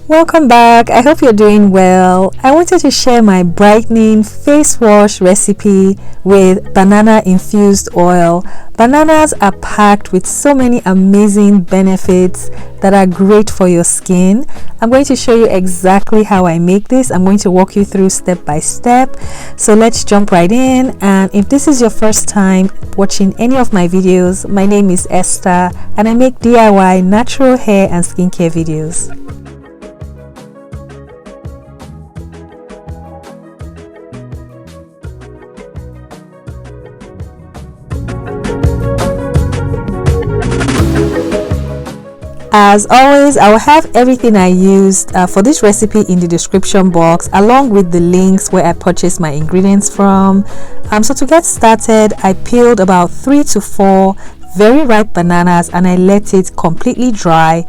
Welcome back. I hope you're doing well. I wanted to share my brightening face wash recipe with banana infused oil. Bananas are packed with so many amazing benefits that are great for your skin. I'm going to show you exactly how I make this. I'm going to walk you through step by step. So let's jump right in. And if this is your first time watching any of my videos, my name is Esther and I make DIY natural hair and skincare videos. As always, I will have everything I used for this recipe in the description box, along with the links where I purchased my ingredients from. So to get started, I peeled about 3 to 4 very ripe bananas and I let it completely dry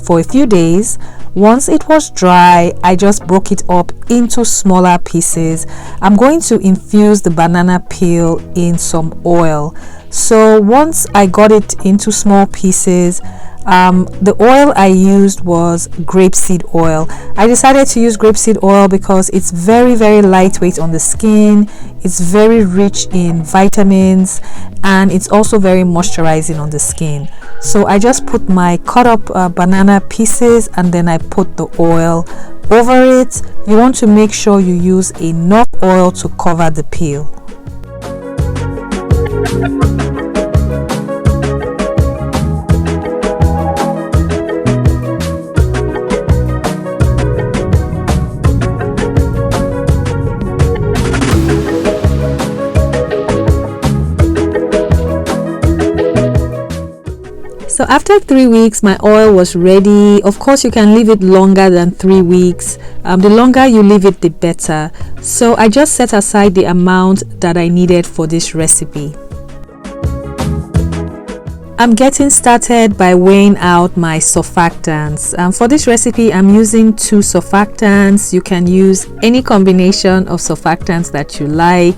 for a few days. Once it was dry, I just broke it up into smaller pieces. I'm going to infuse the banana peel in some oil. So once I got it into small pieces, the oil I used was grapeseed oil. I decided to use grapeseed oil because it's very lightweight on the skin, it's very rich in vitamins, and it's also very moisturizing on the skin. So I just put my cut up banana pieces and then I put the oil over it. You want to make sure you use enough oil to cover the peel. So after 3 weeks, my oil was ready. Of course, you can leave it longer than 3 weeks. The longer you leave it, the better. So I just set aside the amount that I needed for this recipe. I'm getting started by weighing out my surfactants. For this recipe, I'm using 2 surfactants. You can use any combination of surfactants that you like.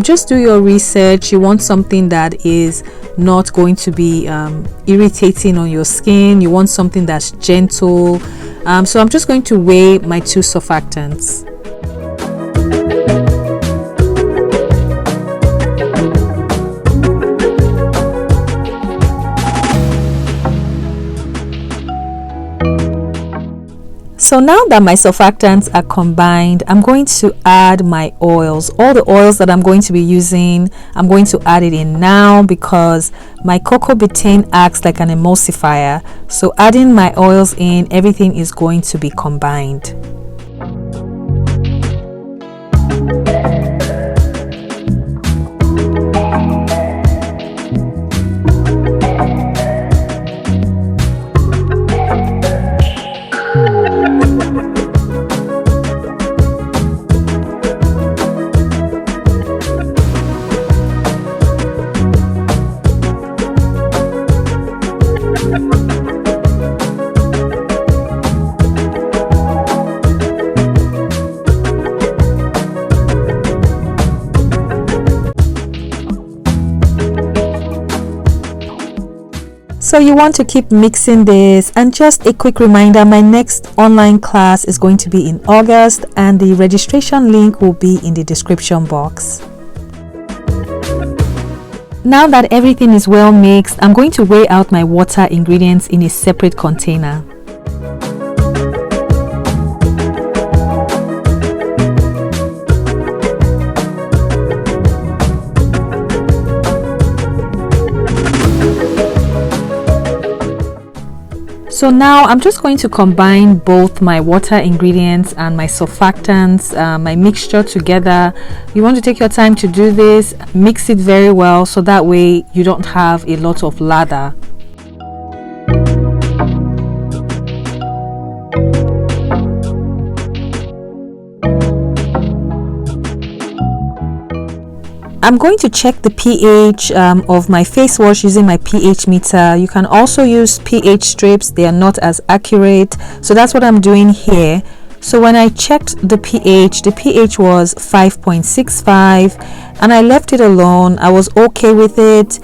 Just do your research. You want something that is not going to be irritating on your skin. You want something that's gentle. So I'm just going to weigh my 2 surfactants. So now that my surfactants are combined, I'm going to add my oils. All the oils that I'm going to be using, I'm going to add it in now because my cocoa betaine acts like an emulsifier. So adding my oils in, everything is going to be combined. So you want to keep mixing this. And just a quick reminder, my next online class is going to be in August and the registration link will be in the description box. Now that everything is well mixed, I'm going to weigh out my water ingredients in a separate container. So now I'm just going to combine both my water ingredients and my surfactants, my mixture together. You want to take your time to do this, mix it very well so that way you don't have a lot of lather. I'm going to check the pH of my face wash using my pH meter. You can also use pH strips. They are not as accurate. So that's what I'm doing here. So when I checked the pH was 5.65 and I left it alone. I was okay with it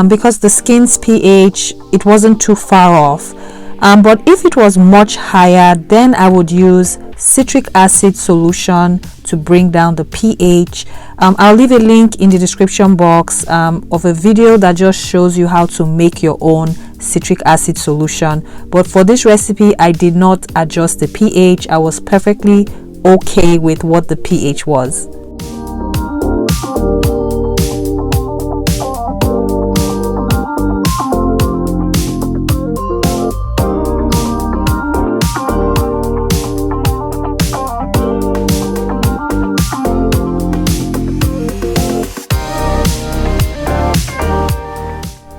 because the skin's pH, it wasn't too far off. But if it was much higher, then I would use citric acid solution to bring down the pH. I'll leave a link in the description box of a video that just shows you how to make your own citric acid solution. But for this recipe, I did not adjust the pH. I was perfectly okay with what the pH was.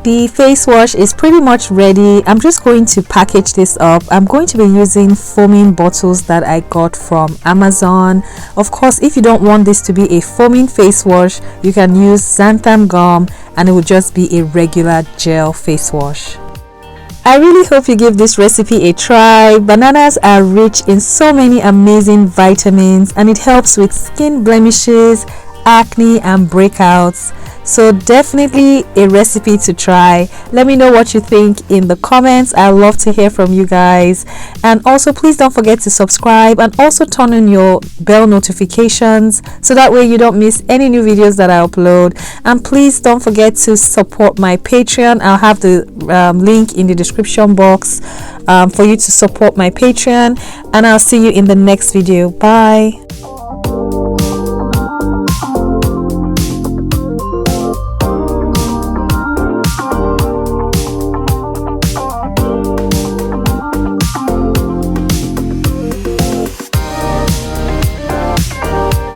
The face wash is pretty much ready. I'm just going to package this up. I'm going to be using foaming bottles that I got from Amazon. Of course, if you don't want this to be a foaming face wash, you can use xanthan gum and it will just be a regular gel face wash. I really hope you give this recipe a try. Bananas are rich in so many amazing vitamins and it helps with skin blemishes, acne and breakouts. So definitely a recipe to try. Let me know what you think in the comments. I love to hear from you guys. And also please don't forget to subscribe and also turn on your bell notifications so that way you don't miss any new videos that I upload. And please don't forget to support my Patreon. I'll have the link in the description box for you to support my Patreon. And I'll see you in the next video. Bye.